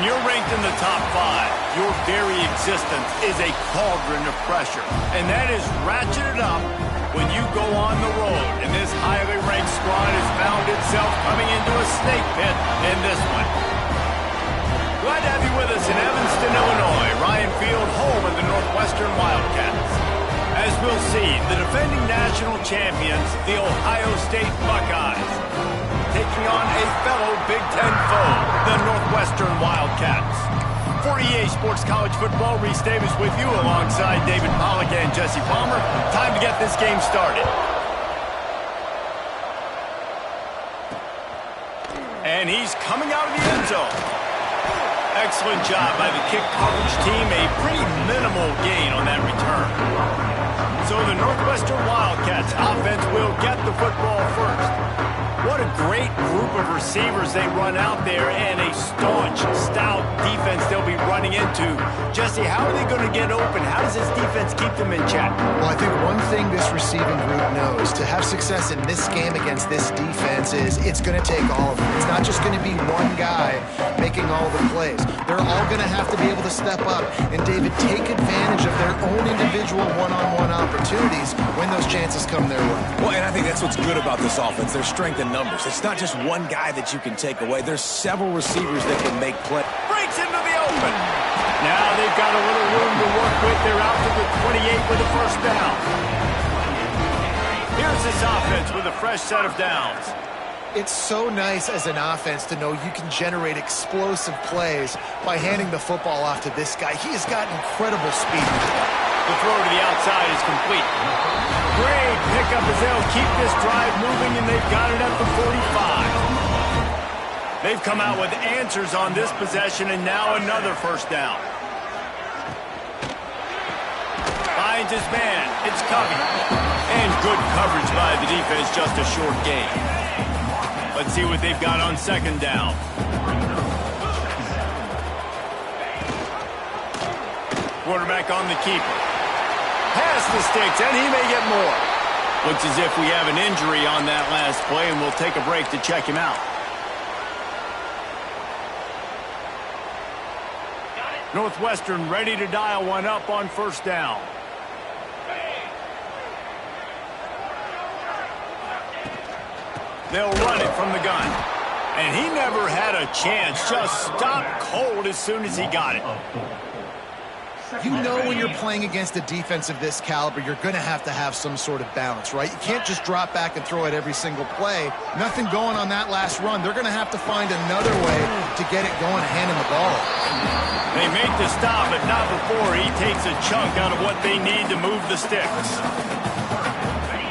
When you're ranked in the top 5, your very existence is a cauldron of pressure. And that is ratcheted up when you go on the road. And this highly ranked squad has found itself coming into a snake pit in this one. Glad to have you with us in Evanston, Illinois. Ryan Field, home of the Northwestern Wildcats. As we'll see, the defending national champions, the Ohio State Buckeyes, taking on a fellow Big Ten foe, the Northwestern Wildcats. For EA Sports College Football, Reese Davis with you alongside David Pollack and Jesse Palmer. Time to get this game started. And he's coming out of the end zone. Excellent job by the kick coverage team. A pretty minimal gain on that return. So the Northwestern Wildcats offense will get the football first. What a great group of receivers they run out there, and a staunch, stout defense they'll be running into. Jesse, how are they going to get open? How does this defense keep them in check? Well, I think one thing this receiving group knows to have success in this game against this defense is it's going to take all of them. It's not just going to be one guy making all the plays. They're all going to have to be able to step up and, David, take advantage of their own individual one-on-one opportunities when those chances come their way. Well, and I think that's what's good about this offense, their strength in numbers. It's not just one guy that you can take away. There's several receivers that can make play. Breaks into the open. Now they've got a little room to work with. They're out to the 28 with a first down. Here's this offense with a fresh set of downs. It's so nice as an offense to know you can generate explosive plays by handing the football off to this guy. He has got incredible speed. The throw to the outside is complete. Great pickup as they'll keep this drive moving, and they've got it at the 45. They've come out with answers on this possession, and now another first down. Finds his man. It's Covey. And good coverage by the defense, just a short gain. Let's see what they've got on second down. Quarterback on the keeper. Pass the sticks, and he may get more. Looks as if we have an injury on that last play, and we'll take a break to check him out. Northwestern ready to dial one up on first down. They'll run it from the gun. And he never had a chance. Just stopped cold as soon as he got it. You know when you're playing against a defense of this caliber, you're going to have some sort of balance, right? You can't just drop back and throw it every single play. Nothing going on that last run. They're going to have to find another way to get it going and hand him the ball. They make the stop, but not before he takes a chunk out of what they need to move the sticks.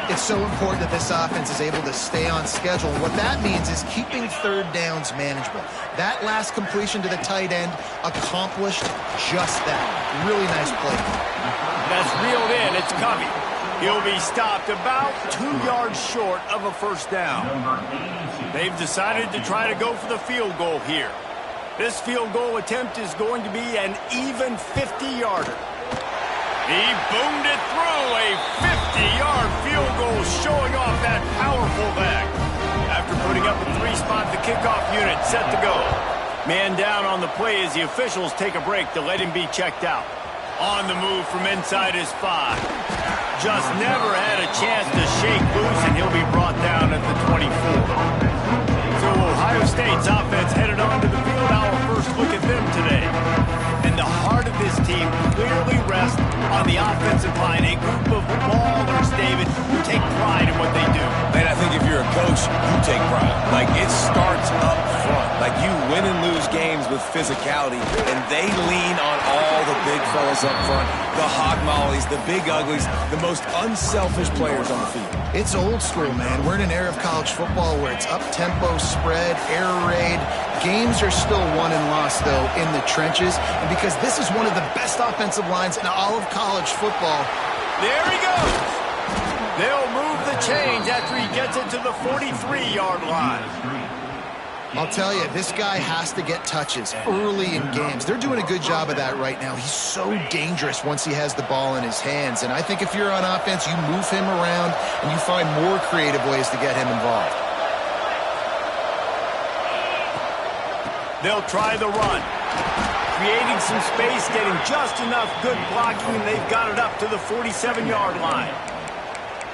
It's so important that this offense is able to stay on schedule. What that means is keeping third downs manageable. That last completion to the tight end accomplished just that. Really nice play. That's reeled in. It's Covey. He'll be stopped about 2 yards short of a first down. They've decided to try to go for the field goal here. This field goal attempt is going to be an even 50-yarder. He boomed it through. A 50-yard field goal showing off that powerful back. After putting up a 3-spot, the kickoff unit set to go. Man down on the play as the officials take a break to let him be checked out. On the move from inside his 5. Just never had a chance to shake loose, and he'll be brought down at the 24. So Ohio State's offense headed on to the field. Our first look at them today. And the heart of this team clearly rests on the offensive line. A group of ballers, David, who take pride in what they do. And I think if you're a coach, you take pride. Like, it starts up front. Like, you win and lose games with physicality, and they lean on all the big fellas up front, the hog mollies, the big uglies, the most unselfish players on the field. It's old school, man. We're in an era of college football where it's up-tempo, spread, air raid. Games are still won and lost, though, in the trenches. And because this is one of the best offensive lines in all of college football. There he goes. They'll move the chains after he gets it to the 43-yard line. I'll tell you, this guy has to get touches early in games. They're doing a good job of that right now. He's so dangerous once he has the ball in his hands. And I think if you're on offense, you move him around and you find more creative ways to get him involved. They'll try the run. Creating some space, getting just enough good blocking, and they've got it up to the 47-yard line.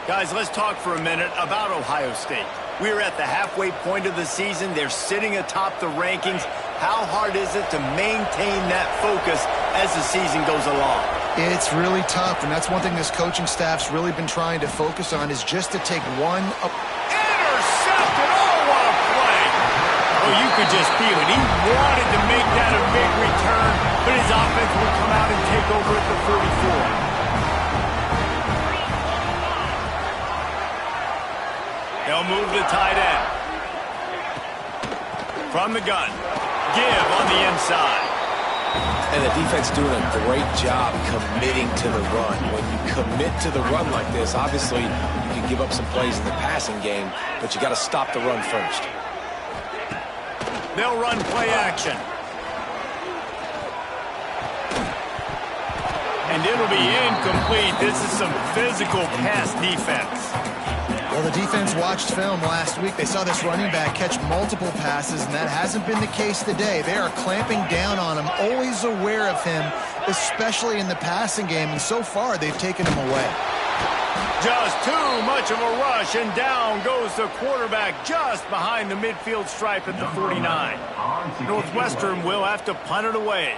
Guys, let's talk for a minute about Ohio State. We're at the halfway point of the season. They're sitting atop the rankings. How hard is it to maintain that focus as the season goes along? It's really tough, and that's one thing this coaching staff's really been trying to focus on is just to take one up. Intercepted! Oh, what a play! Oh, you could just feel it. He wanted to make that a big return, but his offense will come out and take over at the 44. They'll move the tight end. From the gun. Give on the inside. And the defense doing a great job committing to the run. When you commit to the run like this, obviously you can give up some plays in the passing game, but you got to stop the run first. They'll run play action. And it'll be incomplete. This is some physical pass defense. Well, the defense watched film last week. They saw this running back catch multiple passes, and that hasn't been the case today. They are clamping down on him, always aware of him, especially in the passing game, and so far they've taken him away. Just too much of a rush, and down goes the quarterback just behind the midfield stripe at the 49. Northwestern will have to punt it away.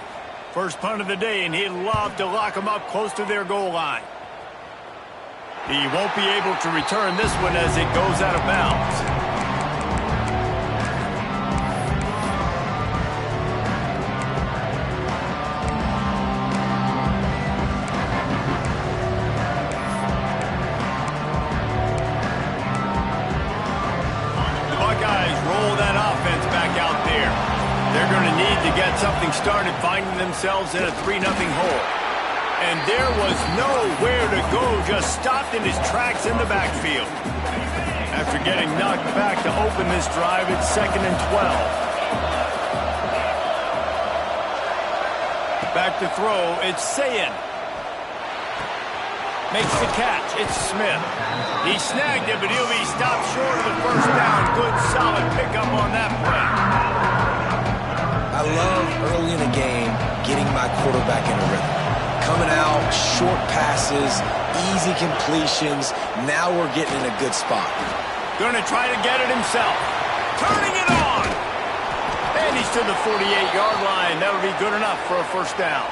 First punt of the day, and he'd love to lock them up close to their goal line. He won't be able to return this one as it goes out of bounds. The Buckeyes roll that offense back out there. They're going to need to get something started, finding themselves in a 3-0 hole. And there was nowhere to go, just stopped in his tracks in the backfield. After getting knocked back to open this drive, it's 2nd and 12. Back to throw, it's Sayin. Makes the catch, it's Smith. He snagged it, but he'll be stopped short of the first down. Good, solid pickup on that play. I love early in the game getting my quarterback in a rhythm. Coming out, short passes, easy completions. Now we're getting in a good spot. Going to try to get it himself. Turning it on. And he's to the 48-yard line. That'll be good enough for a first down.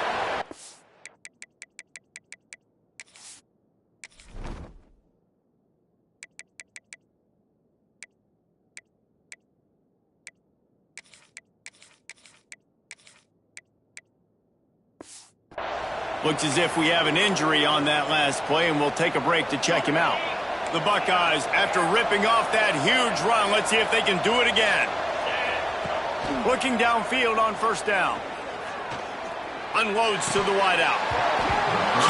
Looks as if we have an injury on that last play, and we'll take a break to check him out. The Buckeyes, after ripping off that huge run, let's see if they can do it again. Looking downfield on first down. Unloads to the wideout.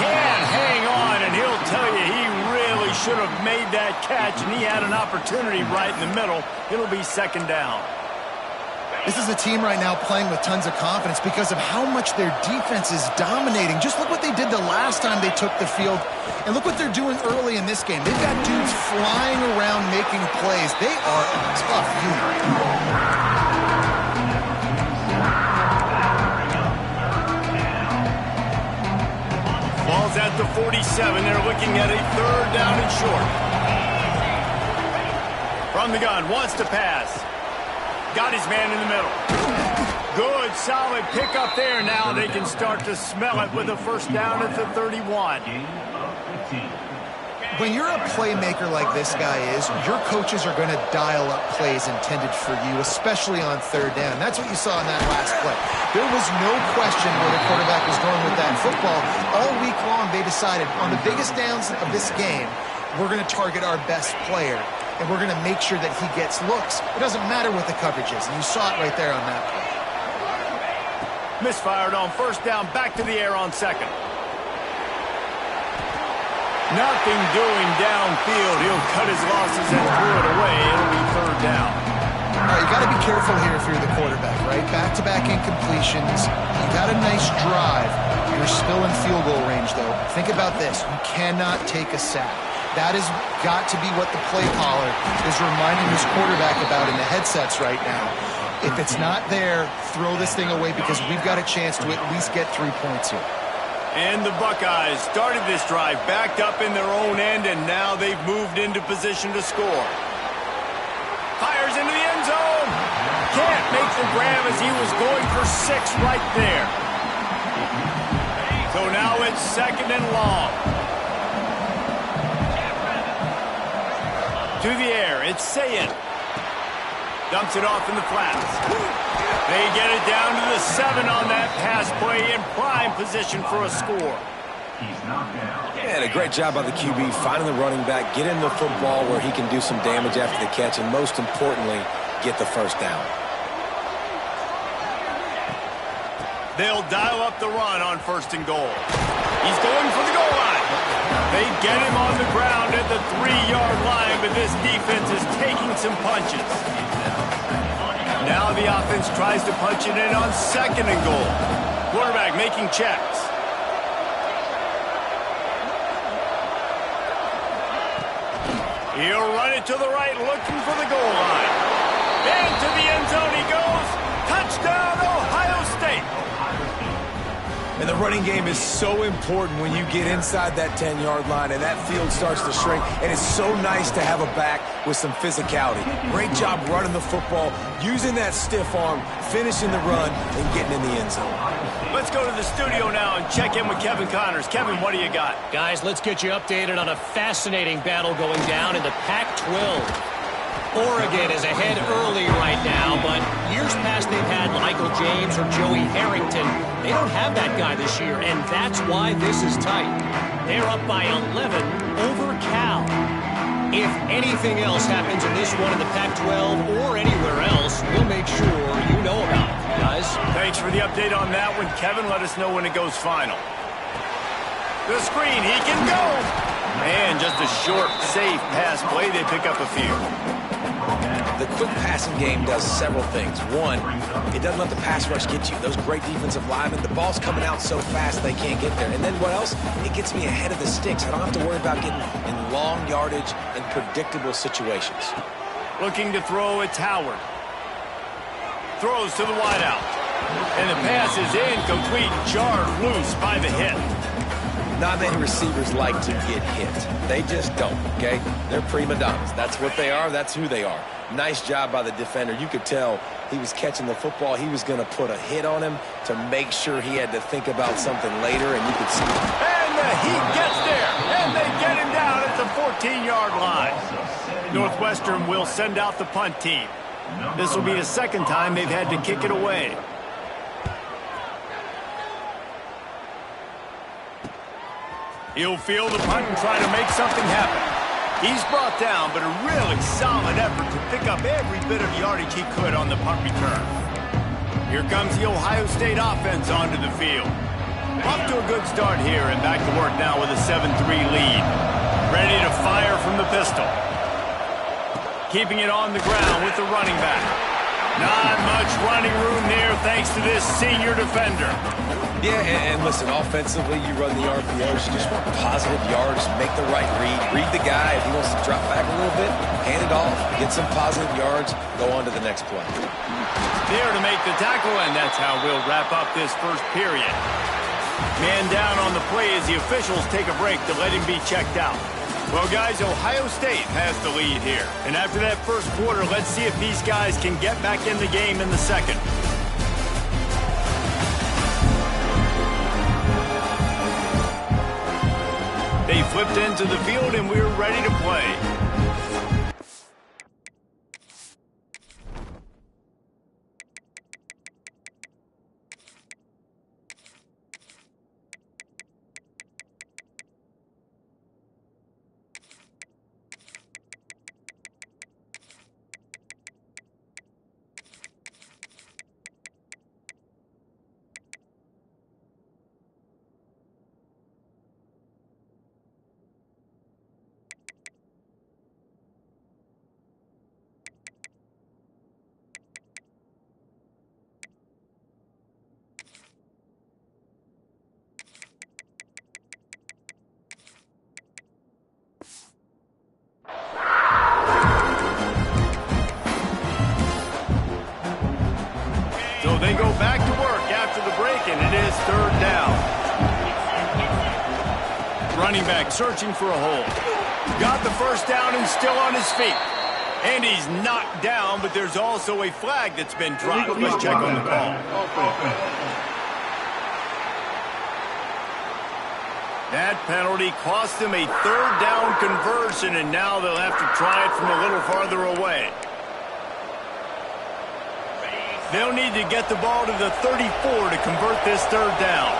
Can't hang on, and he'll tell you he really should have made that catch, and he had an opportunity right in the middle. It'll be 2nd down. This is a team right now playing with tons of confidence because of how much their defense is dominating. Just look what they did the last time they took the field, and look what they're doing early in this game. They've got dudes flying around making plays. They are a tough unit. Ball's at the 47. They're looking at a 3rd down and short. From the gun, wants to pass. Got his man in the middle. Good, solid pickup there. Now they can start to smell it with a first down at the 31. When you're a playmaker like this guy is, your coaches are going to dial up plays intended for you, especially on 3rd down. That's what you saw in that last play. There was no question where the quarterback was going with that football. All week long, they decided on the biggest downs of this game, we're going to target our best player, and we're going to make sure that he gets looks. It doesn't matter what the coverage is, and you saw it right there on that play. Misfired on first down, back to the air on 2nd. Nothing doing downfield. He'll cut his losses and throw it away. It'll be 3rd down. All right, you got to be careful here if you're the quarterback, right? Back-to-back incompletions. You got a nice drive. You're still in field goal range, though. Think about this. You cannot take a sack. That has got to be what the play caller is reminding his quarterback about in the headsets right now. If it's not there, throw this thing away because we've got a chance to at least get 3 points here. And the Buckeyes started this drive backed up in their own end, and now they've moved into position to score. Fires into the end zone. Can't make the grab as he was going for 6 right there. So now it's 2nd and long. To the air, it's Sayin. Dumps it off in the flats. They get it down to the 7 on that pass play in prime position for a score. Yeah, a great job by the QB finding the running back, get in the football where he can do some damage after the catch, and most importantly, get the first down. They'll dial up the run on 1st and goal. He's going for the goal line. They get him on the ground at the 3-yard line, but this defense is taking some punches. Now the offense tries to punch it in on 2nd and goal. Quarterback making checks. He'll run it to the right, looking for the goal line. Into the end zone he goes. Touchdown, Ohio State. And the running game is so important when you get inside that 10-yard line and that field starts to shrink. And it's so nice to have a back with some physicality. Great job running the football, using that stiff arm, finishing the run, and getting in the end zone. Let's go to the studio now and check in with Kevin Connors. Kevin, what do you got? Guys, let's get you updated on a fascinating battle going down in the Pac-12. Oregon is ahead early right now, but years past they've had Michael James or Joey Harrington. They don't have that guy this year, and that's why this is tight. They're up by 11 over Cal. If anything else happens in this one in the Pac-12 or anywhere else, we'll make sure you know about it, guys. Thanks for the update on that one, Kevin. Let us know when it goes final. The screen, he can go. And just a short, safe pass play. They pick up a few. The quick passing game does several things. One, it doesn't let the pass rush get you. Those great defensive linemen, the ball's coming out so fast they can't get there. And then what else? It gets me ahead of the sticks. I don't have to worry about getting in long yardage and predictable situations. Looking to throw, it's Howard. Throws to the wideout. And the pass is incomplete, jarred loose by the hit. Not many receivers like to get hit. They just don't, okay? They're prima donnas. That's what they are. That's who they are. Nice job by the defender. You could tell he was catching the football. He was going to put a hit on him to make sure he had to think about something later, and you could see. And the heat gets there, and they get him down at the 14-yard line. Northwestern will send out the punt team. This will be the 2nd time they've had to kick it away. He'll field the punt and try to make something happen. He's brought down, but a really solid effort to pick up every bit of yardage he could on the punt return. Here comes the Ohio State offense onto the field. Off to a good start here and back to work now with a 7-3 lead. Ready to fire from the pistol. Keeping it on the ground with the running back. Not much running room there thanks to this senior defender. Yeah, and listen, offensively, you run the RPOs. You just want positive yards, make the right read the guy. If he wants to drop back a little bit, hand it off, get some positive yards, go on to the next play. There to make the tackle, and that's how we'll wrap up this first period. Man down on the play as the officials take a break to let him be checked out. Well, guys, Ohio State has the lead here. And after that first quarter, let's see if these guys can get back in the game in the second. They flipped into the field, and we're ready to play. So they go back to work after the break, and it is third down. Running back searching for a hole. Got the first down and still on his feet. And he's knocked down, but there's also a flag that's been dropped. Let's check on the call. That penalty cost them a third down conversion, and now they'll have to try it from a little farther away. They'll need to get the ball to the 34 to convert this third down.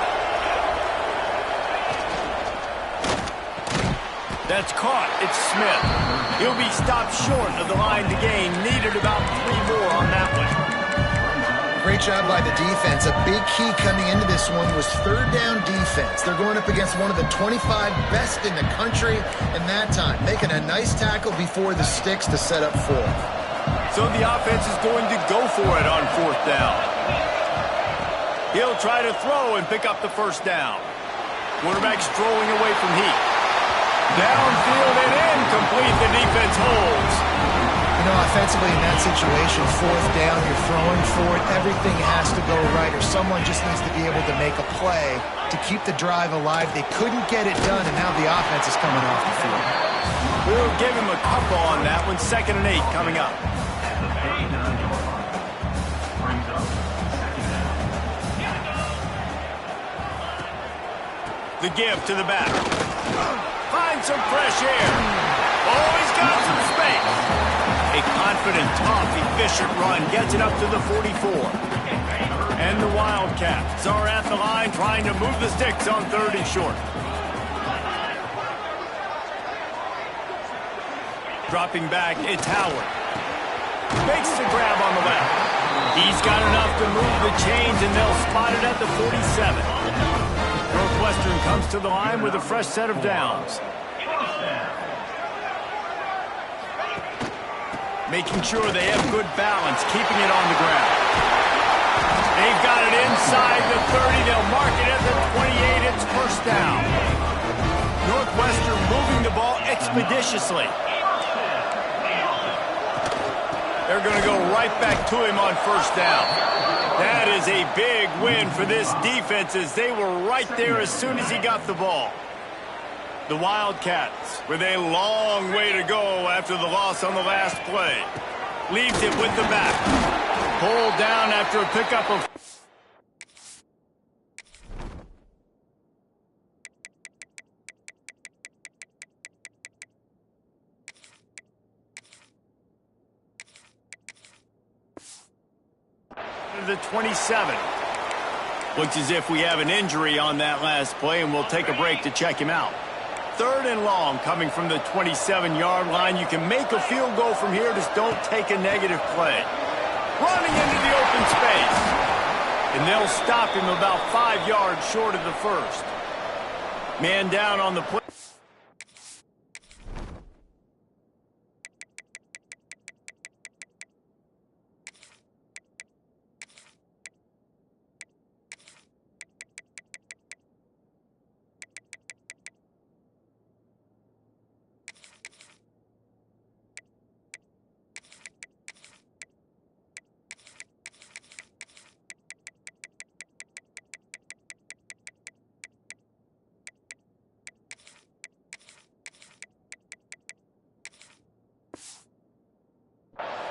That's caught. It's Smith. He'll be stopped short of the line to gain. Needed about 3 more on that one. Great job by the defense. A big key coming into this one was third down defense. They're going up against one of the 25 best in the country in that time, making a nice tackle before the sticks to set up fourth. So the offense is going to go for it on fourth down. He'll try to throw and pick up the first down. Quarterback's throwing away from heat. Downfield and incomplete. The defense holds. You know, offensively in that situation, fourth down, you're throwing for it. Everything has to go right, or someone just needs to be able to make a play to keep the drive alive. They couldn't get it done, and now the offense is coming off the field. We'll give him a couple on that one. 2nd and 8 coming up. The give to the back. Find some fresh air. Oh, he's got some space. A confident, tough, efficient run gets it up to the 44. And the Wildcats are at the line trying to move the sticks on 3rd and short. Dropping back, it's Howard. Makes the grab on the left. He's got enough to move the chains, and they'll spot it at the 47. Northwestern comes to the line with a fresh set of downs. Making sure they have good balance, keeping it on the ground. They've got it inside the 30. They'll mark it at the 28. It's first down. Northwestern moving the ball expeditiously. They're going to go right back to him on first down. That is a big win for this defense, as they were right there as soon as he got the ball. The Wildcats with a long way to go after the loss on the last play. Leaves it with the back. Pulled down after a pickup of... the 27. Looks as if we have an injury on that last play, and we'll take a break to check him out. 3rd and long coming from the 27-yard line. You can make a field goal from here, just don't take a negative play. Running into the open space. And they'll stop him about 5 yards short of the first. Man down on the play.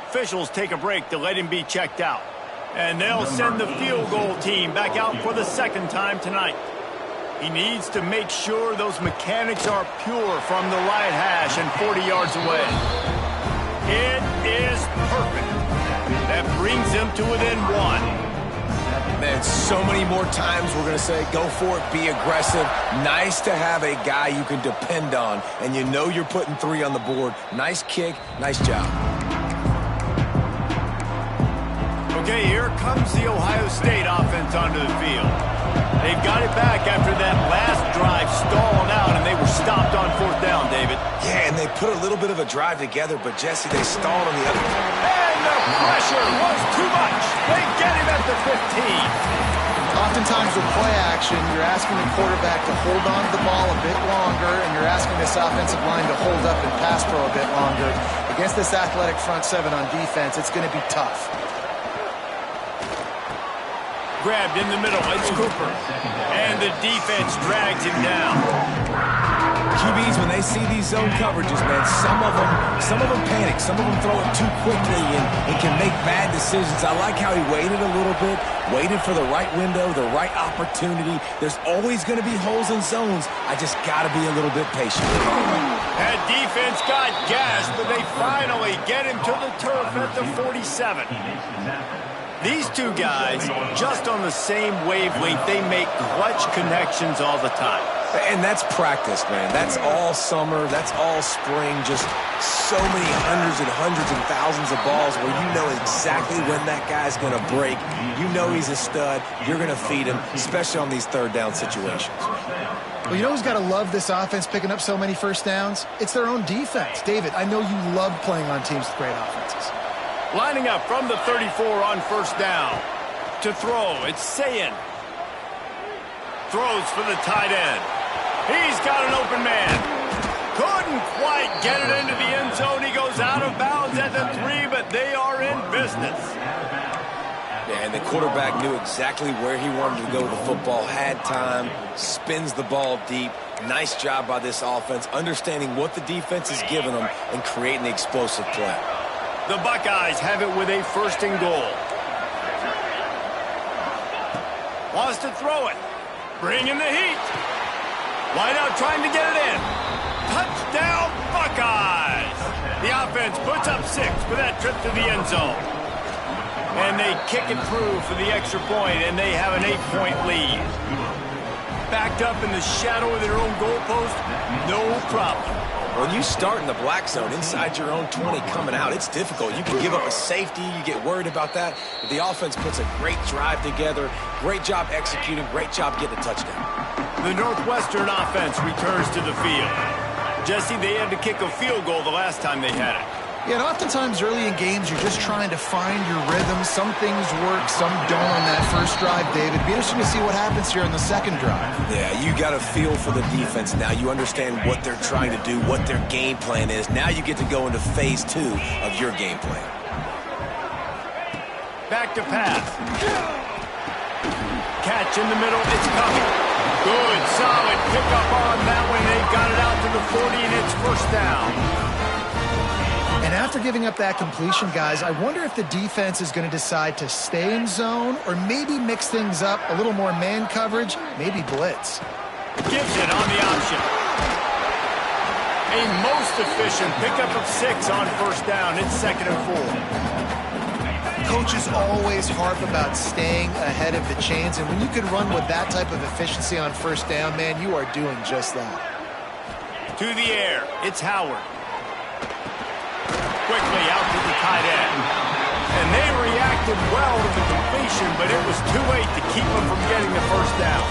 Officials take a break to let him be checked out. And they'll send the field goal team back out for the 2nd time tonight. He needs to make sure those mechanics are pure from the right hash and 40 yards away. It is perfect. That brings them to within 1. Man, so many more times we're going to say, go for it, be aggressive. Nice to have a guy you can depend on, and you know you're putting 3 on the board. Nice kick, nice job. Okay, here comes the Ohio State offense onto the field. They've got it back after that last drive stalled out, and they were stopped on 4th down, David. Yeah, and they put a little bit of a drive together, but, Jesse, they stalled on the other. And the pressure was too much. They get him at the 15. Oftentimes with play action, you're asking the quarterback to hold on to the ball a bit longer, and you're asking this offensive line to hold up and pass pro a bit longer. Against this athletic front 7 on defense, it's going to be tough. grabbed in the middle. It's Cooper. And the defense drags him down. QBs, when they see these zone coverages, man, some of them panic. Some of them throw it too quickly and can make bad decisions. I like how he waited a little bit, waited for the right window, the right opportunity. There's always going to be holes in zones. I just got to be a little bit patient. That defense got gassed, but they finally get him to the turf at the 47. These two guys, just on the same wavelength, they make clutch connections all the time. And that's practice, man. That's all summer. That's all spring. Just so many hundreds and thousands of balls where you know exactly when that guy's going to break. You know he's a stud. You're going to feed him, especially on these third down situations. Well, you know who's got to love this offense picking up so many first downs? It's their own defense. David, I know you love playing on teams with great offenses. Lining up from the 34 on first down. To throw, it's Sayin. Throws for the tight end. He's got an open man. Couldn't quite get it into the end zone. He goes out of bounds at the 3, but they are in business. Yeah, and the quarterback knew exactly where he wanted to go with the football, had time, spins the ball deep. Nice job by this offense, understanding what the defense is giving them and creating the explosive play. The Buckeyes have it with a 1st and goal. Wants to throw it. Bringing the heat. Line out trying to get it in. Touchdown, Buckeyes! The offense puts up 6 for that trip to the end zone. And they kick it through for the extra point, and they have an 8-point lead. Backed up in the shadow of their own goalpost, no problem. When you start in the black zone inside your own 20 coming out, it's difficult. You can give up a safety. You get worried about that. But the offense puts a great drive together. Great job executing. Great job getting a touchdown. The Northwestern offense returns to the field. Jesse, they had to kick a field goal the last time they had it. Yeah, and oftentimes early in games, you're just trying to find your rhythm. Some things work, some don't on that first drive, David. Be interesting to see what happens here in the second drive. Yeah, you got a feel for the defense now. You understand what they're trying to do, what their game plan is. Now you get to go into phase 2 of your game plan. Back to pass. Catch in the middle, it's coming. Good, solid pickup on that one. They've got it out to the 40, and it's 1st down. And after giving up that completion, guys, I wonder if the defense is going to decide to stay in zone or maybe mix things up, a little more man coverage, maybe blitz. Gives it on the option. A most efficient pickup of 6 on 1st down. It's 2nd and 4. Coaches always harp about staying ahead of the chains, and when you can run with that type of efficiency on 1st down, man, you are doing just that. To the air, it's Howard. Quickly out to the tight end. And they reacted well to the completion, but it was too late to keep them from getting the 1st down.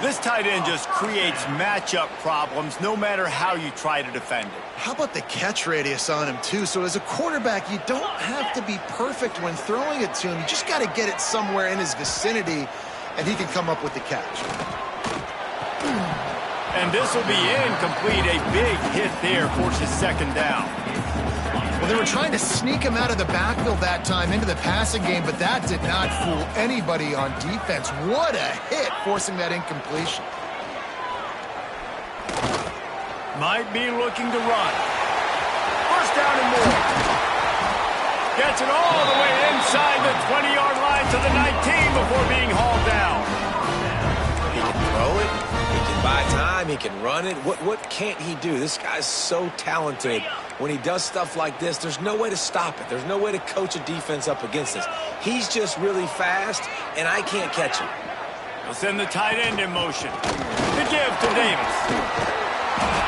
This tight end just creates matchup problems no matter how you try to defend it. How about the catch radius on him, too? So as a quarterback, you don't have to be perfect when throwing it to him. You just got to get it somewhere in his vicinity, and he can come up with the catch. And this will be incomplete. A big hit there forces 2nd down. Well, they were trying to sneak him out of the backfield that time into the passing game, but that did not fool anybody on defense. What a hit, forcing that incompletion. Might be looking to run. 1st down and more. Gets it all the way inside the 20-yard line to the 19 before being hauled down. He can throw it. He can buy time. He can run it. What can't he do? This guy's so talented. When he does stuff like this, there's no way to stop it. There's no way to coach a defense up against this. He's just really fast, and I can't catch him. They'll send the tight end in motion. The give to Davis.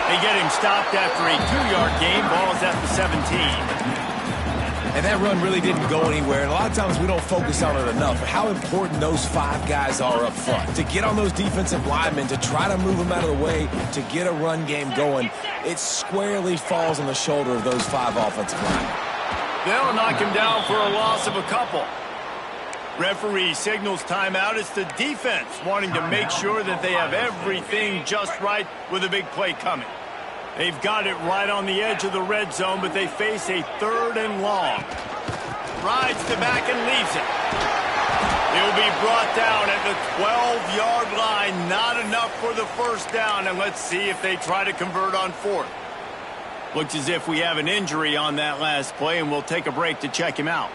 They get him stopped after a 2-yard gain. Ball's at the 17. And that run really didn't go anywhere. And a lot of times we don't focus on it enough. But how important those 5 guys are up front. To get on those defensive linemen, to try to move them out of the way, to get a run game going, it squarely falls on the shoulder of those 5 offensive linemen. They'll knock him down for a loss of a couple. Referee signals timeout. It's the defense wanting to make sure that they have everything just right with a big play coming. They've got it right on the edge of the red zone, but they face a 3rd and long. Rides the back and leaves it. He'll be brought down at the 12-yard line. Not enough for the first down. And let's see if they try to convert on fourth. Looks as if we have an injury on that last play, and we'll take a break to check him out.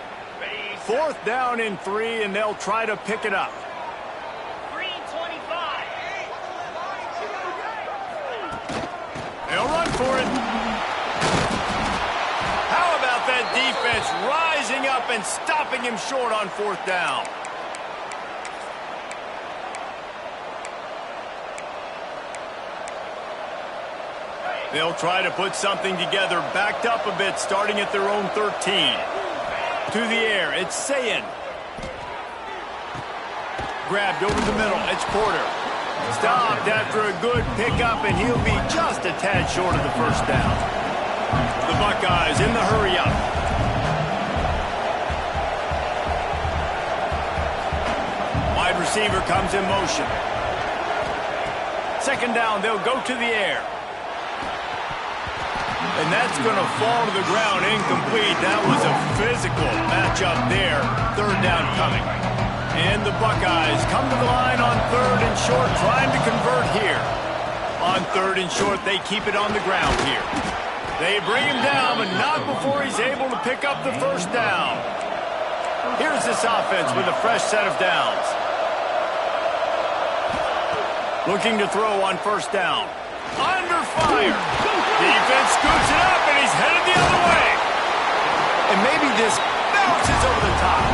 Fourth down and 3, and they'll try to pick it up. 3:25. They'll run for it. How about that defense rising up and stopping him short on fourth down? They'll try to put something together, backed up a bit, starting at their own 13. To the air, it's Sayin. Grabbed over the middle, it's Porter. Stopped after a good pickup, and he'll be just a tad short of the first down. The Buckeyes in the hurry-up. Wide receiver comes in motion. Second down, they'll go to the air. And that's going to fall to the ground incomplete. That was a physical matchup there. Third down coming. And the Buckeyes come to the line on third and short, trying to convert here. On third and short, they keep it on the ground here. They bring him down, but not before he's able to pick up the first down. Here's this offense with a fresh set of downs. Looking to throw on first down. Under fire. Defense scoops it up, and he's headed the other way. And maybe this bounces over the top.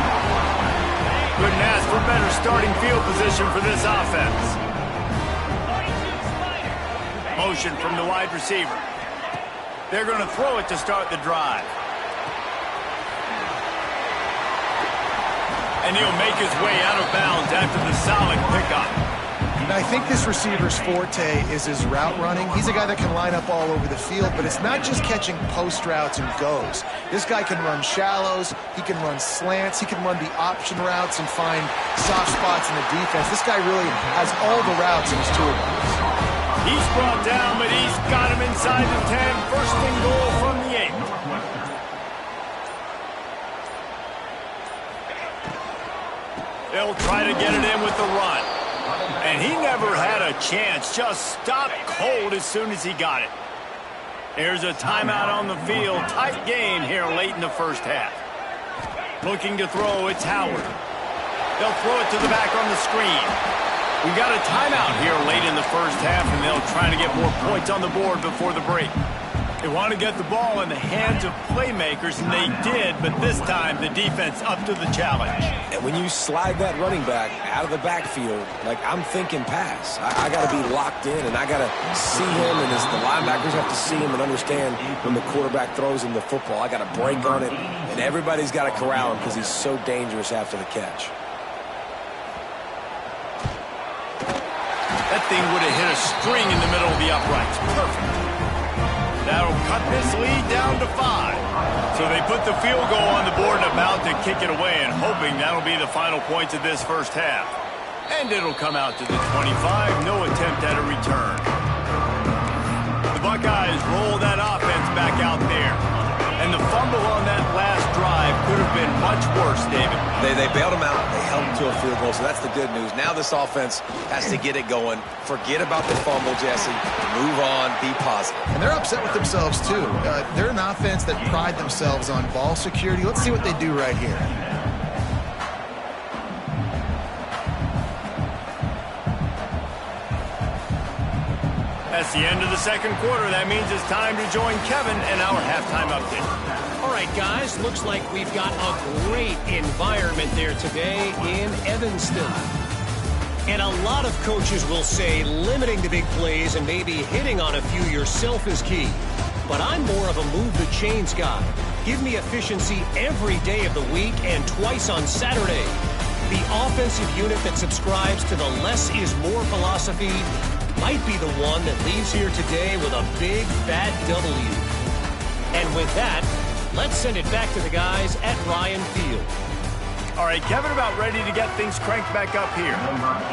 Couldn't ask for better starting field position for this offense. Motion from the wide receiver. They're going to throw it to start the drive. And he'll make his way out of bounds after the solid pickup. I think this receiver's forte is his route running. He's a guy that can line up all over the field, but it's not just catching post routes and goes. This guy can run shallows, he can run slants, he can run the option routes and find soft spots in the defense. This guy really has all the routes in his toolbox. He's brought down, but he's got him inside the 10. First and goal from the 8. They'll try to get it in with the run. And he never had a chance, just stopped cold as soon as he got it. There's a timeout on the field. Tight game here late in the first half. Looking to throw, it's Howard. They'll throw it to the back on the screen. We got a timeout here late in the first half, and they'll try to get more points on the board before the break. They want to get the ball in the hands of playmakers, and they did, but this time the defense up to the challenge. And when you slide that running back out of the backfield, like I'm thinking pass. I got to be locked in, and I got to see him, and as the linebackers have to see him and understand when the quarterback throws him the football. I got to break on it, and everybody's got to corral him because he's so dangerous after the catch. That thing would have hit a string in the middle of the uprights. Perfect. That'll cut this lead down to 5. So they put the field goal on the board and about to kick it away, and hoping that'll be the final points of this first half. And it'll come out to the 25. No attempt at a return. The Buckeyes roll that offense back out there. And the fumble on that last drive could have been much worse, David. They bailed him out. They held him to a field goal, so that's the good news. Now this offense has to get it going. Forget about the fumble, Jesse. Move on. Be positive. And they're upset with themselves, too. They're an offense that pride themselves on ball security. Let's see what they do right here. That's the end of the second quarter. That means it's time to join Kevin and our halftime update. All right, guys, looks like we've got a great environment there today in Evanston. And a lot of coaches will say limiting the big plays and maybe hitting on a few yourself is key. But I'm more of a move the chains guy. Give me efficiency every day of the week and twice on Saturday. The offensive unit that subscribes to the less is more philosophy might be the one that leaves here today with a big, fat W. And with that, let's send it back to the guys at Ryan Field. All right, Kevin, about ready to get things cranked back up here.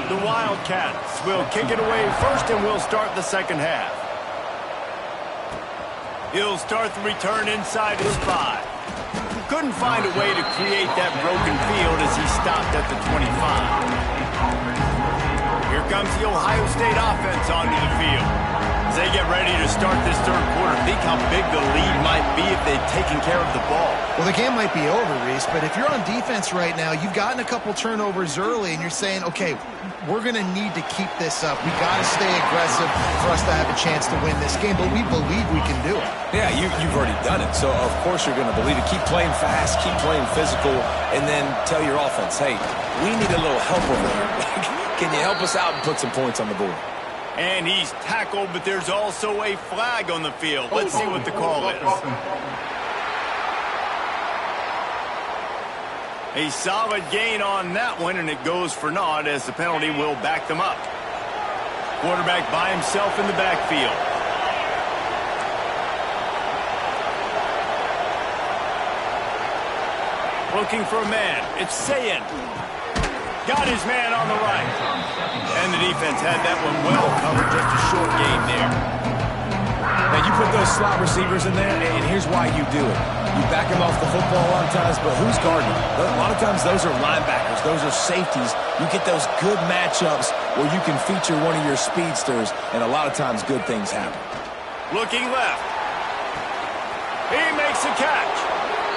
The Wildcats will kick it away first, and we'll start the second half. He'll start the return inside his 5. Couldn't find a way to create that broken field as as he stopped at the 25. Here comes the Ohio State offense onto the field. As they get ready to start this third quarter, think how big the lead might be if they'd taken care of the ball. Well, the game might be over, Reese, but if you're on defense right now, you've gotten a couple turnovers early, and you're saying, okay, we're going to need to keep this up. We got to stay aggressive for us to have a chance to win this game, but we believe we can do it. Yeah, you've already done it, so of course you're going to believe it. Keep playing fast, keep playing physical, and then tell your offense, hey, we need a little help over here. Can you help us out and put some points on the board? And he's tackled, but there's also a flag on the field. Let's see what the call is. A solid gain on that one, and it goes for naught as the penalty will back them up. Quarterback by himself in the backfield. Looking for a man. It's Sayin. Got his man on the right. And the defense had that one well covered. Just a short game there. Now, you put those slot receivers in there, and here's why you do it. You back them off the football a lot of times, but who's guarding? A lot of times those are linebackers. Those are safeties. You get those good matchups where you can feature one of your speedsters, and a lot of times good things happen. Looking left. He makes a catch.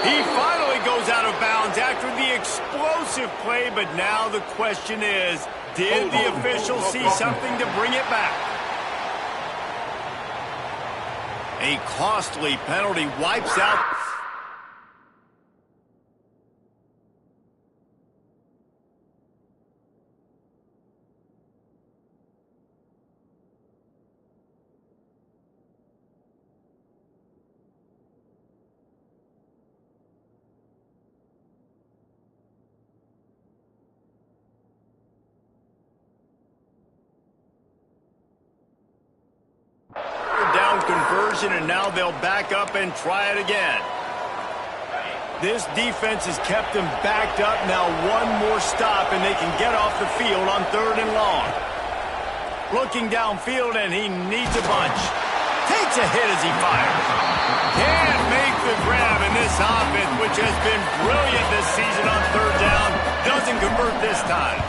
He finally goes out of bounds after the explosive play, but now the question is, did the official see something to bring it back? A costly penalty wipes out. Conversion, and now they'll back up and try it again. This defense has kept them backed up. Now one more stop and they can get off the field on 3rd and long. Looking downfield, and he needs a bunch. Takes a hit as he fires. Can't make the grab, in this offense, which has been brilliant this season on 3rd down, doesn't convert this time.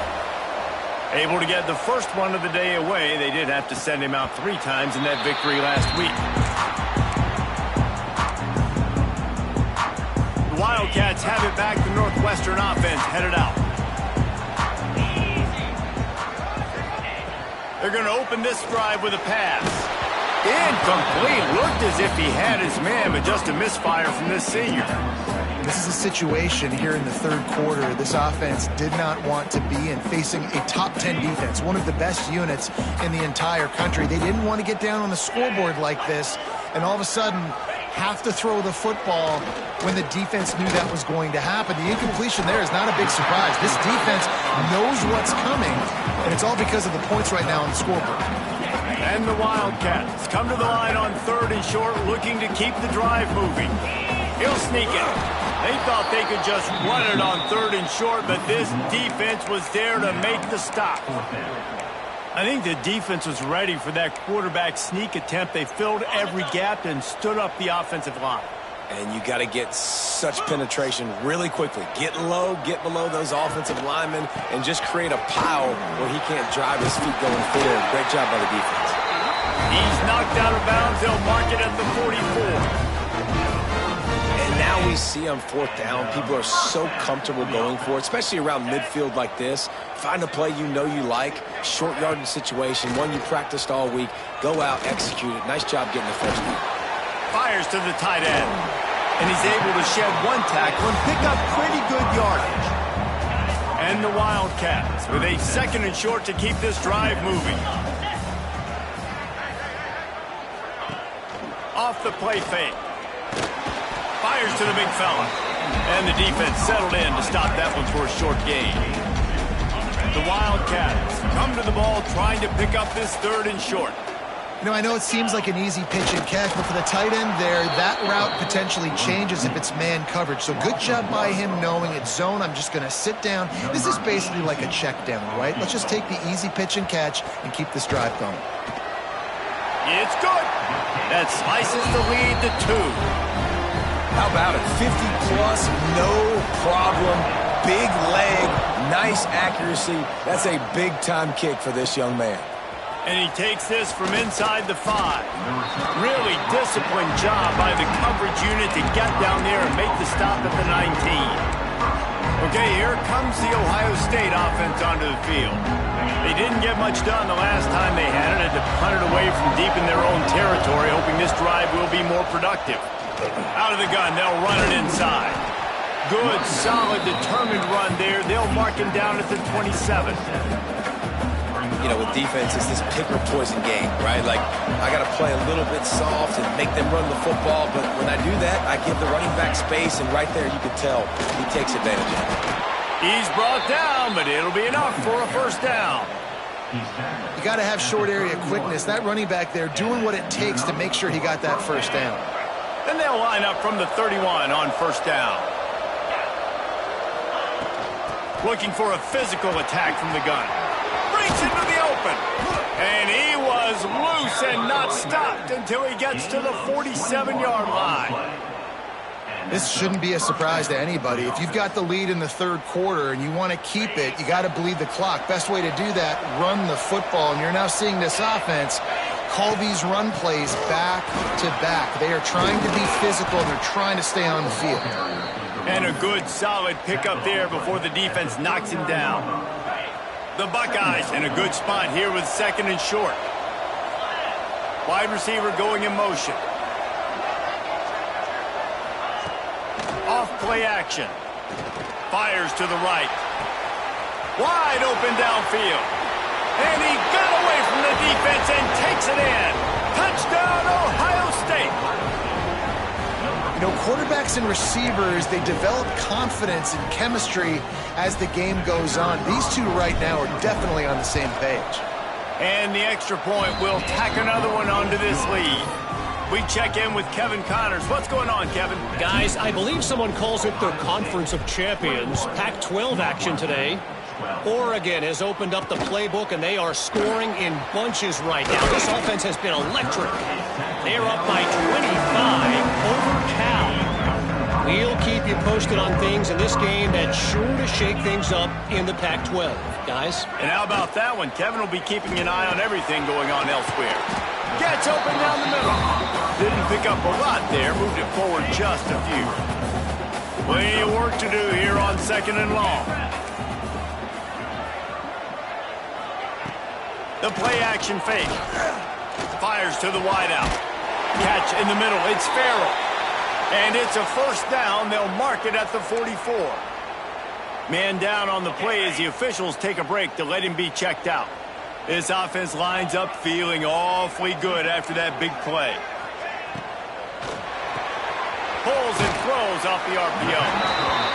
Able to get the first one of the day away. They did have to send him out 3 times in that victory last week. The Wildcats have it back. The Northwestern offense headed out. They're going to open this drive with a pass. Incomplete. Looked as if he had his man, but just a misfire from this senior. This is a situation here in the 3rd quarter this offense did not want to be in, facing a top 10 defense, one of the best units in the entire country. They didn't want to get down on the scoreboard like this and all of a sudden have to throw the football when the defense knew that was going to happen. The incompletion there is not a big surprise. This defense knows what's coming, and it's all because of the points right now on the scoreboard. And the Wildcats come to the line on 3rd and short, looking to keep the drive moving. He'll sneak it. They thought they could just run it on 3rd and short, but this defense was there to make the stop. I think the defense was ready for that quarterback sneak attempt. They filled every gap and stood up the offensive line. And you got to get such penetration really quickly. Get low, get below those offensive linemen, and just create a pile where he can't drive his feet going forward. Great job by the defense. He's knocked out of bounds. They'll mark it at the 44. Now we see on 4th down, people are so comfortable going for it, especially around midfield like this. Find a play you know you like, short yardage situation, one you practiced all week. Go out, execute it. Nice job getting the first down. Fires to the tight end. And he's able to shed 1 tackle and pick up pretty good yardage. And the Wildcats with a 2nd and short to keep this drive moving. Off the play fake. Fires to the big fella. And the defense settled in to stop that one for a short gain. The Wildcats come to the ball trying to pick up this 3rd and short. You know, I know it seems like an easy pitch and catch, but for the tight end there, that route potentially changes if it's man coverage. So good job by him knowing it's zone. I'm just going to sit down. This is basically like a check down, right? Let's just take the easy pitch and catch and keep this drive going. It's good. That slices the lead to 2. How about it? 50 plus, no problem. big leg, nice accuracy. That's a big-time kick for this young man. And he takes this from inside the 5. Really disciplined job by the coverage unit to get down there and make the stop at the 19. Okay, here comes the Ohio State offense onto the field. They didn't get much done the last time they had it. Had to punt it away from deep in their own territory, hoping this drive will be more productive. Out of the gun, they'll run it inside. Good, solid, determined run there. They'll mark him down at the 27. You know, with defense, it's this pick-or-poison game, right? Like, I got to play a little bit soft and make them run the football, but when I do that, I give the running back space, and right there you can tell he takes advantage of it. He's brought down, but it'll be enough for a first down. You got to have short area quickness. That running back there doing what it takes to make sure he got that first down. Then they'll line up from the 31 on first down. Looking for a physical attack from the gun. Breaks into the open. And he was loose and not stopped until he gets to the 47-yard line. This shouldn't be a surprise to anybody. If you've got the lead in the third quarter and you want to keep it, you got to bleed the clock. Best way to do that, run the football. And you're now seeing this offense call these run plays back to back. They are trying to be physical. They're trying to stay on the field. And a good, solid pickup there before the defense knocks him down. The Buckeyes in a good spot here with second and short. Wide receiver going in motion. Off play action. Fires to the right. Wide open downfield. And he got away from the defense and takes it in. Touchdown, Ohio State. You know, quarterbacks and receivers, they develop confidence and chemistry as the game goes on. These two right now are definitely on the same page. And the extra point will tack another one onto this lead. We check in with Kevin Connors. What's going on, Kevin? Guys, I believe someone calls it the Conference of Champions. Pac-12 action today. Oregon has opened up the playbook, and they are scoring in bunches right now. This offense has been electric. They're up by 25 over Cal. We'll keep you posted on things in this game that's sure to shake things up in the Pac-12. Guys? And how about that one? Kevin will be keeping an eye on everything going on elsewhere. Gets open down the middle. Didn't pick up a lot there. Moved it forward just a few. Plenty of work to do here on second and long. The play action fake. Fires to the wideout. Catch in the middle. It's Farrell. And it's a first down. They'll mark it at the 44. Man down on the play as the officials take a break to let him be checked out. This offense lines up feeling awfully good after that big play. Pulls and throws off the RPO.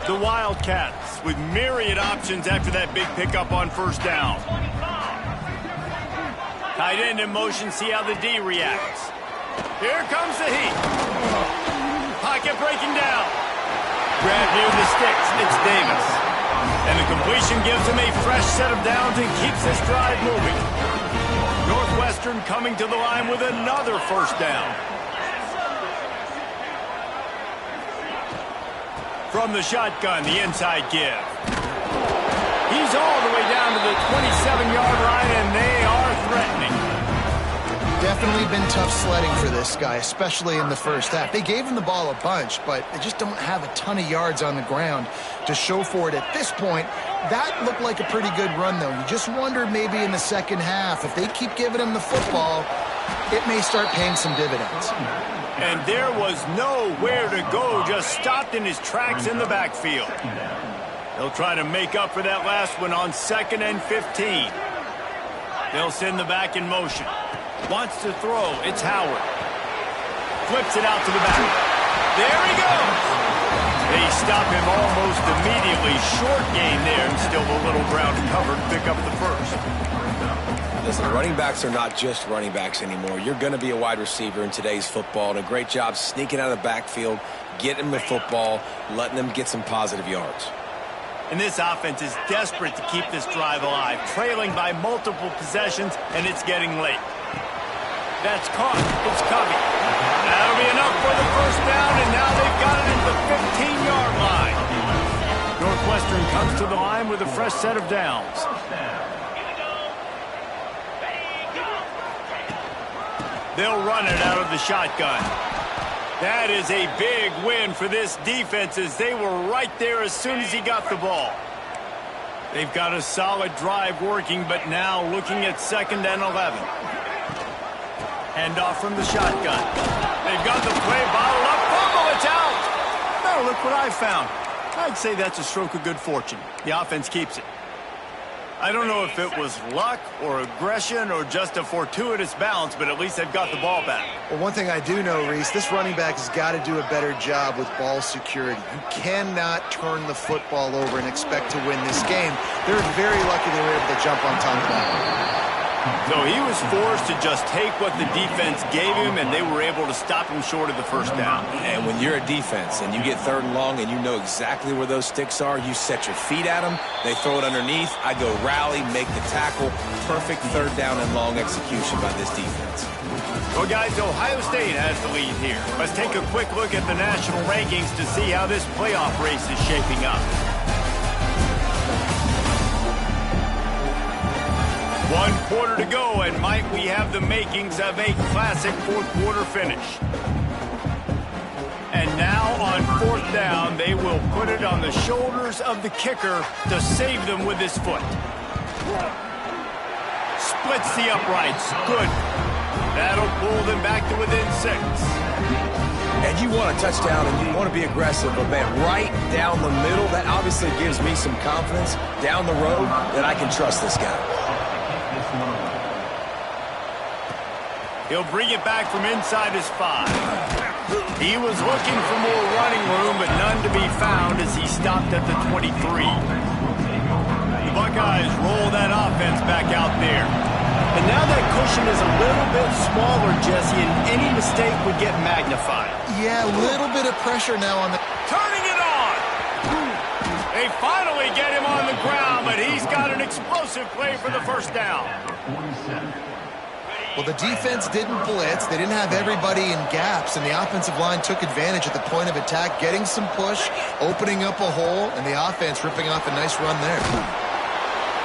The Wildcats with myriad options after that big pickup on first down. Tight end in motion, see how the D reacts. Here comes the heat. Pocket breaking down. Grab near the sticks, it's Davis. And the completion gives him a fresh set of downs and keeps this drive moving. Northwestern coming to the line with another first down. From the shotgun, the inside give. He's all the way down to the 27-yard line, and they are threatening. Definitely been tough sledding for this guy, especially in the first half. They gave him the ball a bunch, but they just don't have a ton of yards on the ground to show for it at this point. That looked like a pretty good run, though. You just wonder maybe in the second half, if they keep giving him the football, it may start paying some dividends. And there was nowhere to go, just stopped in his tracks in the backfield. They'll try to make up for that last one on 2nd and 15. They'll send the back in motion. Wants to throw, it's Howard. flips it out to the back. There he goes. They stop him almost immediately. Short gain there, and still a little ground covered. Pick up the first. Listen, running backs are not just running backs anymore. You're going to be a wide receiver in today's football, and a great job sneaking out of the backfield, getting them the football, letting them get some positive yards. And this offense is desperate to keep this drive alive, trailing by multiple possessions, and it's getting late. That's caught. It's coming. That'll be enough for the first down, and now they've got it at the 15-yard line. Northwestern comes to the line with a fresh set of downs. They'll run it out of the shotgun. That is a big win for this defense, as they were right there as soon as he got the ball. They've got a solid drive working, but now looking at 2nd and 11. Hand off from the shotgun. They've got the play bottled up. Fumble, it's out. Oh, look what I found. I'd say that's a stroke of good fortune. The offense keeps it. I don't know if it was luck or aggression or just a fortuitous bounce, but at least they've got the ball back. Well, one thing I do know, Reese, this running back has got to do a better job with ball security. You cannot turn the football over and expect to win this game. They're very lucky they were able to jump on top of that. So he was forced to just take what the defense gave him, and they were able to stop him short of the first down. And when you're a defense and you get 3rd and long and you know exactly where those sticks are, you set your feet at them, they throw it underneath, I go rally, make the tackle. Perfect 3rd down and long execution by this defense. Well, guys, Ohio State has the lead here. Let's take a quick look at the national rankings to see how this playoff race is shaping up. 1 quarter to go, and might we have the makings of a classic 4th quarter finish. And now on 4th down, they will put it on the shoulders of the kicker to save them with his foot. Splits the uprights. Good. That'll pull them back to within 6. And you want a touchdown and you want to be aggressive, but man, right down the middle, that obviously gives me some confidence down the road that I can trust this guy. He'll bring it back from inside his 5. He was looking for more running room, but none to be found as he stopped at the 23. The Buckeyes roll that offense back out there. And now that cushion is a little bit smaller, Jesse, and any mistake would get magnified. Yeah, a little bit of pressure now on the... Turning it on! They finally get him on the ground, but he's got an explosive play for the first down. Well, the defense didn't blitz. They didn't have everybody in gaps, and the offensive line took advantage at the point of attack, getting some push, opening up a hole, and the offense ripping off a nice run there.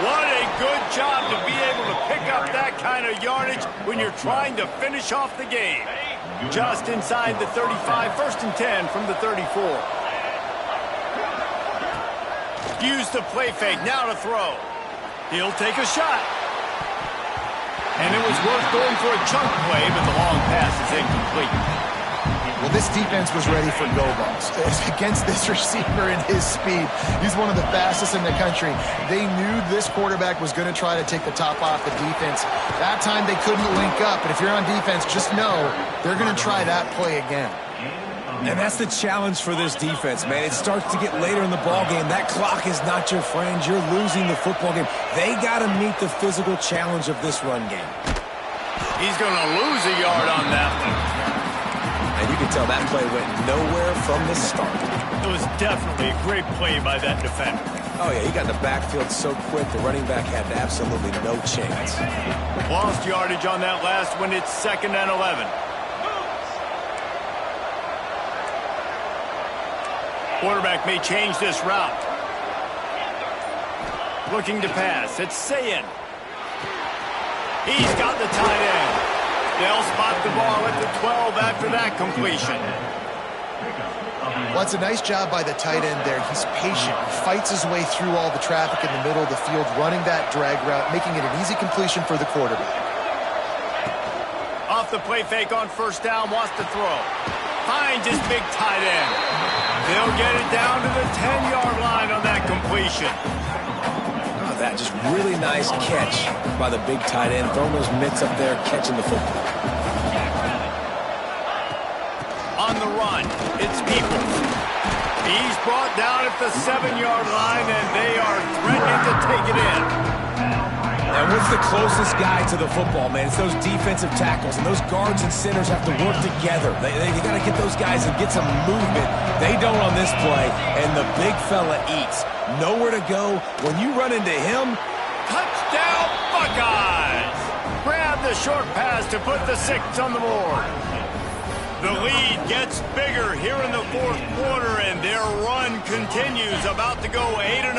What a good job to be able to pick up that kind of yardage when you're trying to finish off the game. Just inside the 35, 1st and 10 from the 34. Use the play fake, now to throw. He'll take a shot. And it was worth going for a chunk play, but the long pass is incomplete. Well, this defense was ready for go balls. Against this receiver and his speed, he's one of the fastest in the country. They knew this quarterback was going to try to take the top off the defense. That time they couldn't link up, but if you're on defense, just know they're going to try that play again. And that's the challenge for this defense, man. It starts to get later in the ball game. That clock is not your friend. You're losing the football game. They got to meet the physical challenge of this run game. He's going to lose a yard on that one. And you can tell that play went nowhere from the start. It was definitely a great play by that defender. Oh, yeah, he got in the backfield so quick, the running back had absolutely no chance. Lost yardage on that last one. It's 2nd and 11. Quarterback may change this route. Looking to pass. It's Sayin. He's got the tight end. They'll spot the ball at the 12 after that completion. Well, it's a nice job by the tight end there. He's patient. He fights his way through all the traffic in the middle of the field, running that drag route, making it an easy completion for the quarterback. Off the play fake on 1st down, wants to throw. Finds his big tight end. They'll get it down to the 10-yard line on that completion. Oh, that just really nice catch by the big tight end, throwing those mitts up there, catching the football. run. It's Peoples. He's brought down at the 7-yard line, and they are threatening to take it in. And what's the closest guy to the football, man? It's those defensive tackles, and those guards and centers have to work together. They got to get those guys and get some movement. They don't on this play, and the big fella eats. Nowhere to go. When you run into him, touchdown Buckeyes! Grab the short pass to put the 6 on the board. The lead gets bigger here in the fourth quarter, and their run continues, about to go 8-0.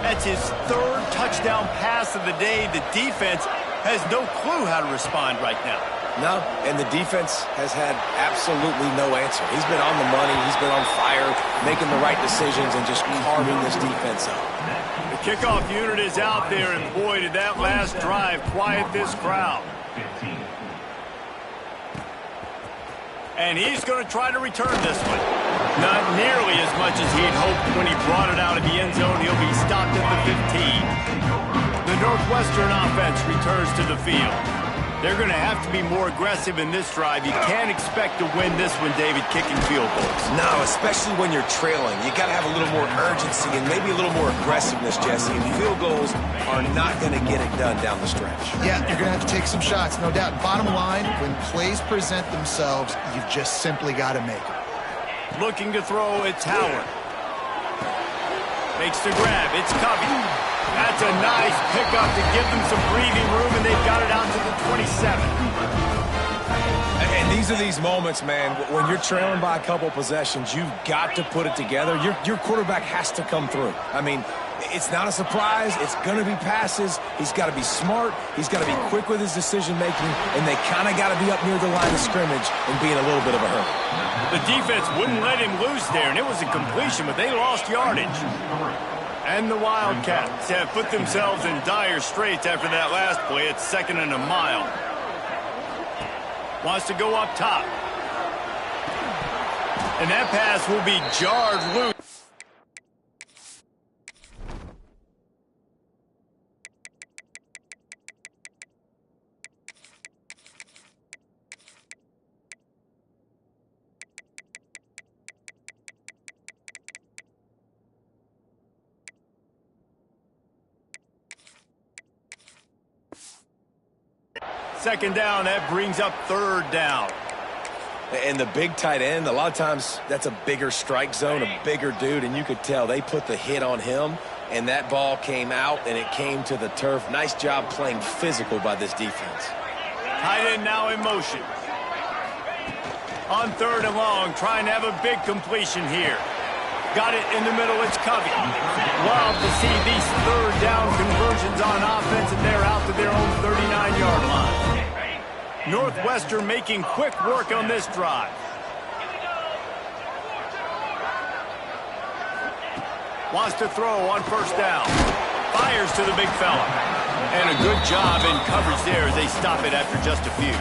That's his 3rd touchdown pass of the day. The defense has no clue how to respond right now. no, and the defense has had absolutely no answer. He's been on the money. He's been on fire, making the right decisions and just carving this defense up. The kickoff unit is out there, and boy, did that last drive quiet this crowd. And he's going to try to return this one. Not nearly as much as he'd hoped when he brought it out of the end zone. He'll be stopped at the 15. The Northwestern offense returns to the field. They're going to have to be more aggressive in this drive. You can't expect to win this one, David, kicking field goals. No, especially when you're trailing. You got to have a little more urgency and maybe a little more aggressiveness, Jesse. And field goals are not going to get it done down the stretch. Yeah, you're going to have to take some shots, no doubt. Bottom line, when plays present themselves, you've just simply got to make it. Looking to throw, it's Howard. Makes the grab, it's Covey. That's a nice pickup to give them some breathing room, and they've got it out to the 27. And these are these moments, man, when you're trailing by a couple possessions, you've got to put it together. Your quarterback has to come through. I mean, it's not a surprise. It's going to be passes. He's got to be smart. He's got to be quick with his decision-making, and they kind of got to be up near the line of scrimmage and be in a little bit of a hurry. The defense wouldn't let him loose there, and it was a completion, but they lost yardage. And the Wildcats have put themselves in dire straits after that last play. It's 2nd and a mile. Wants to go up top. And that pass will be jarred loose. Second down, that brings up 3rd down. And the big tight end, a lot of times that's a bigger strike zone, a bigger dude, and you could tell they put the hit on him, and that ball came out, and it came to the turf. Nice job playing physical by this defense. Tight end now in motion. On 3rd and long, trying to have a big completion here. Got it in the middle, it's Covey. Love to see these 3rd down conversions on offense, and they're out to their own 39-yard line. Northwestern making quick work on this drive. Wants to throw on 1st down. Fires to the big fella. And a good job in coverage there as they stop it after just a few.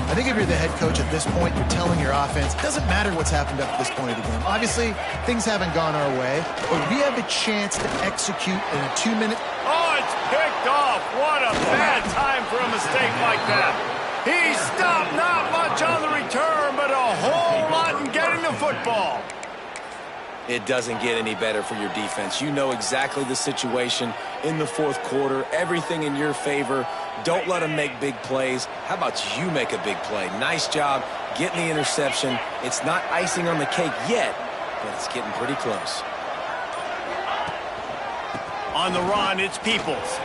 I think if you're the head coach at this point, you're telling your offense, it doesn't matter what's happened up to this point of the game. Obviously, things haven't gone our way, but we have a chance to execute in a 2-minute. Oh, it's picked off. What a bad time for a mistake like that. He stopped, not much on the return, but a whole lot in getting the football. It doesn't get any better for your defense. You know exactly the situation in the 4th quarter, everything in your favor. Don't let them make big plays. How about you make a big play? Nice job getting the interception. It's not icing on the cake yet, but it's getting pretty close. On the run, it's Peoples.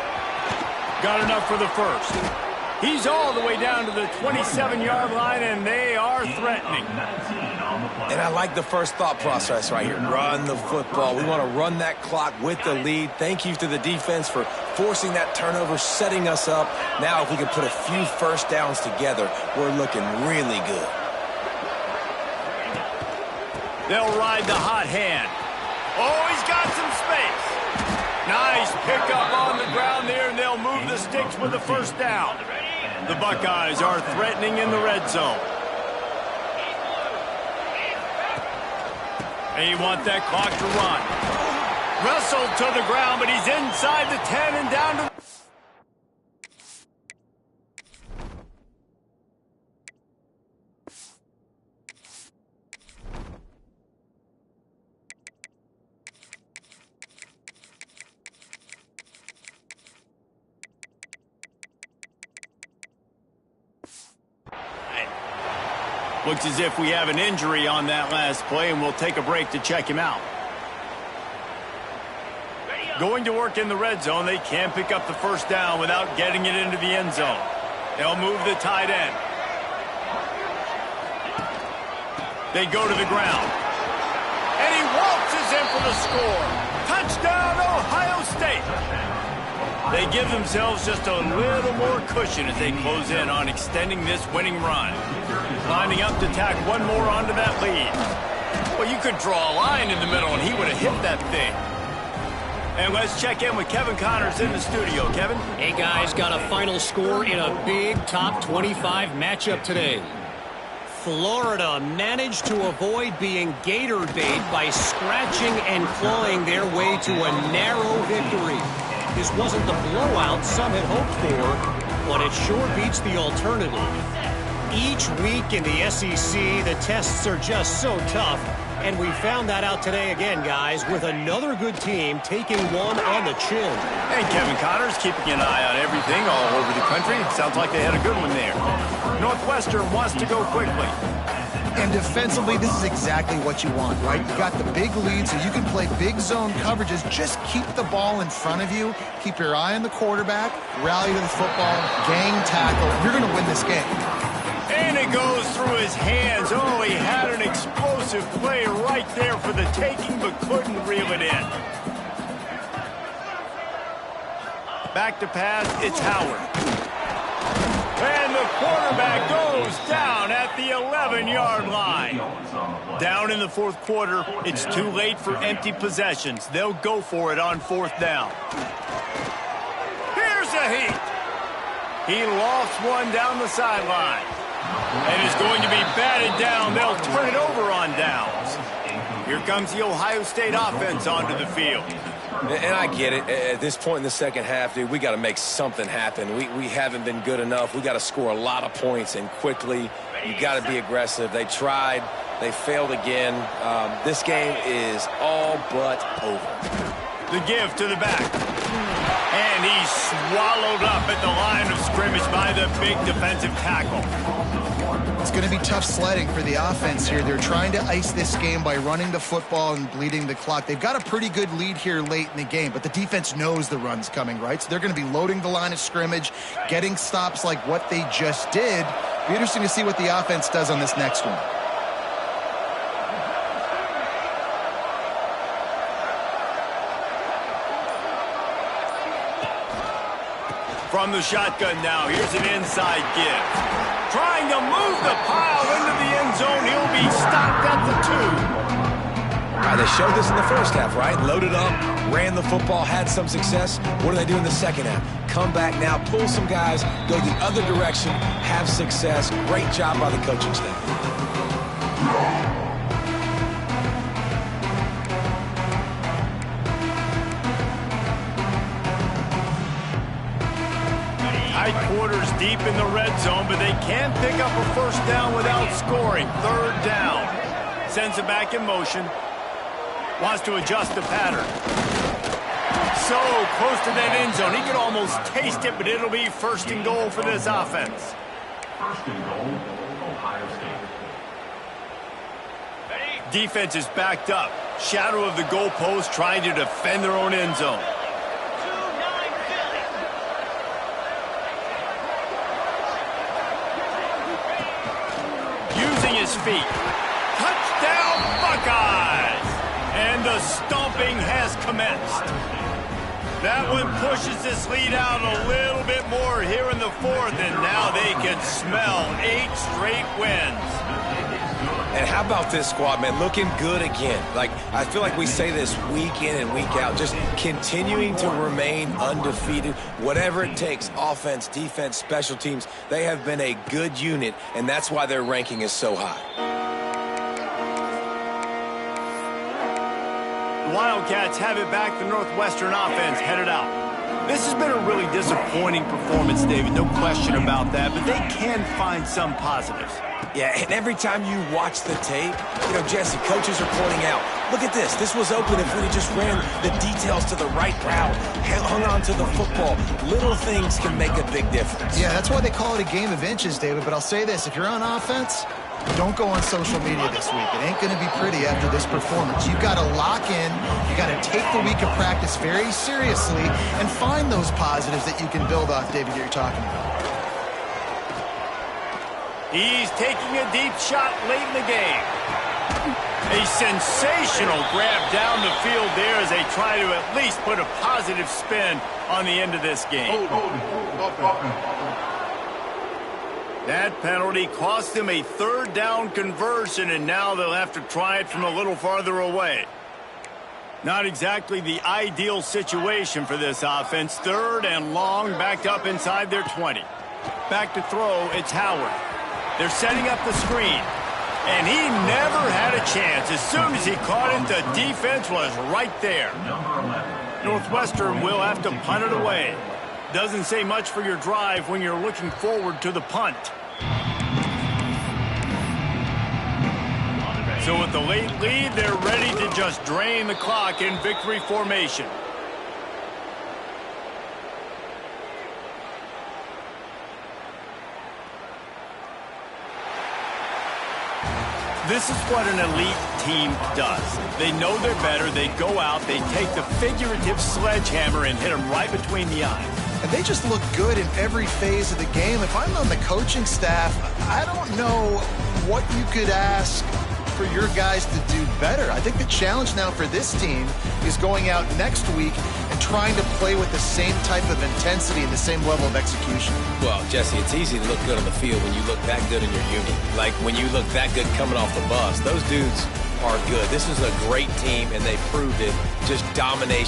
Got enough for the 1st. He's all the way down to the 27-yard line, and they are threatening. And I like the first thought process right here. Run the football. We want to run that clock with the lead. Thank you to the defense for forcing that turnover, setting us up. Now if we can put a few 1st downs together, we're looking really good. They'll ride the hot hand. Oh, he's got some space. Nice pickup on the ground there, and they'll move the sticks with the 1st down. The Buckeyes are threatening in the red zone. They want that clock to run. Wrestled to the ground, but he's inside the 10 and down to... Looks as if we have an injury on that last play, and we'll take a break to check him out. Going to work in the red zone, they can't pick up the first down without getting it into the end zone. They'll move the tight end. They go to the ground. And he waltzes in for the score. Touchdown, Ohio State. They give themselves just a little more cushion as they close in on extending this winning run. Lining up to tack one more onto that lead. Well, you could draw a line in the middle, and he would have hit that thing. And let's check in with Kevin Connors in the studio. Kevin? Hey, guys, got a final score in a big top 25 matchup today. Florida managed to avoid being gator bait by scratching and clawing their way to a narrow victory. This wasn't the blowout some had hoped for, but it sure beats the alternative. Each week in the SEC, the tests are just so tough, and we found that out today again, guys, with another good team taking one on the chin. And Kevin Connors keeping an eye on everything all over the country. Sounds like they had a good one there. Northwestern wants to go quickly. And defensively, this is exactly what you want, right? You got the big lead, so you can play big zone coverages. Just keep the ball in front of you. Keep your eye on the quarterback. Rally to the football. Gang tackle. You're going to win this game. And it goes through his hands. Oh, he had an explosive play right there for the taking, but couldn't reel it in. Back to pass, it's Howard. And the quarterback goes down at the 11-yard line. Down in the fourth quarter, it's too late for empty possessions. They'll go for it on fourth down. Here's a heat. He lofts one down the sideline. And is going to be batted down. They'll turn it over on downs. Here comes the Ohio State offense onto the field. And I get it. At this point in the second half, dude, we got to make something happen. We haven't been good enough. We got to score a lot of points and quickly. You got to be aggressive. They tried. They failed again. This game is all but over. The give to the back. And he's swallowed up at the line of scrimmage by the big defensive tackle. It's going to be tough sledding for the offense here. They're trying to ice this game by running the football and bleeding the clock. They've got a pretty good lead here late in the game, but the defense knows the run's coming, right? So they're going to be loading the line of scrimmage, getting stops like what they just did. Be interesting to see what the offense does on this next one. From the shotgun now, here's an inside give. Trying to move the pile into the end zone. He'll be stopped at the 2. All right, they showed this in the first half, right? Loaded up, ran the football, had some success. What do they do in the second half? Come back now, pull some guys, go the other direction, have success. Great job by the coaching staff. Tight quarters deep in the red zone, but they can't pick up a first down without scoring. Third down. Sends it back in motion. Wants to adjust the pattern. So close to that end zone. He could almost taste it, but it'll be first and goal for this offense. First and goal, Ohio State. Defense is backed up. Shadow of the goalpost, trying to defend their own end zone. His feet. Touchdown, Buckeyes! And the stomping has commenced. That one pushes this lead out a little bit more here in the fourth, and now they can smell 8 straight wins. And how about this squad, man? Looking good again. Like, I feel like we say this week in and week out, just continuing to remain undefeated. Whatever it takes, offense, defense, special teams, they have been a good unit, and that's why their ranking is so high. The Wildcats have it back. The Northwestern offense headed out. This has been a really disappointing performance, David. No question about that, but they can find some positives. Yeah, and every time you watch the tape, you know, Jesse, coaches are pointing out, look at this. This was open if we just ran the details to the right route, hung on to the football. Little things can make a big difference. Yeah, that's why they call it a game of inches, David. But I'll say this. If you're on offense, don't go on social media this week. It ain't going to be pretty after this performance. You've got to lock in. You got to take the week of practice very seriously and find those positives that you can build off, David, that you're talking about. He's taking a deep shot late in the game. A sensational grab down the field there as they try to at least put a positive spin on the end of this game. That penalty cost them a third down conversion, and now they'll have to try it from a little farther away. Not exactly the ideal situation for this offense. Third and long, backed up inside their 20. Back to throw, it's Howard. They're setting up the screen. And he never had a chance. As soon as he caught it, the defense was right there. Northwestern will have to punt it away. Doesn't say much for your drive when you're looking forward to the punt. So with the late lead, they're ready to just drain the clock in victory formation. This is what an elite team does. They know they're better. They go out. They take the figurative sledgehammer and hit them right between the eyes. And they just look good in every phase of the game. If I'm on the coaching staff, I don't know what you could ask for your guys to do better. I think the challenge now for this team is going out next week and trying to play with the same type of intensity and the same level of execution. Well, Jesse, it's easy to look good on the field when you look that good in your unit. Like when you look that good coming off the bus. Those dudes are good. This is a great team, and they proved it. Just domination.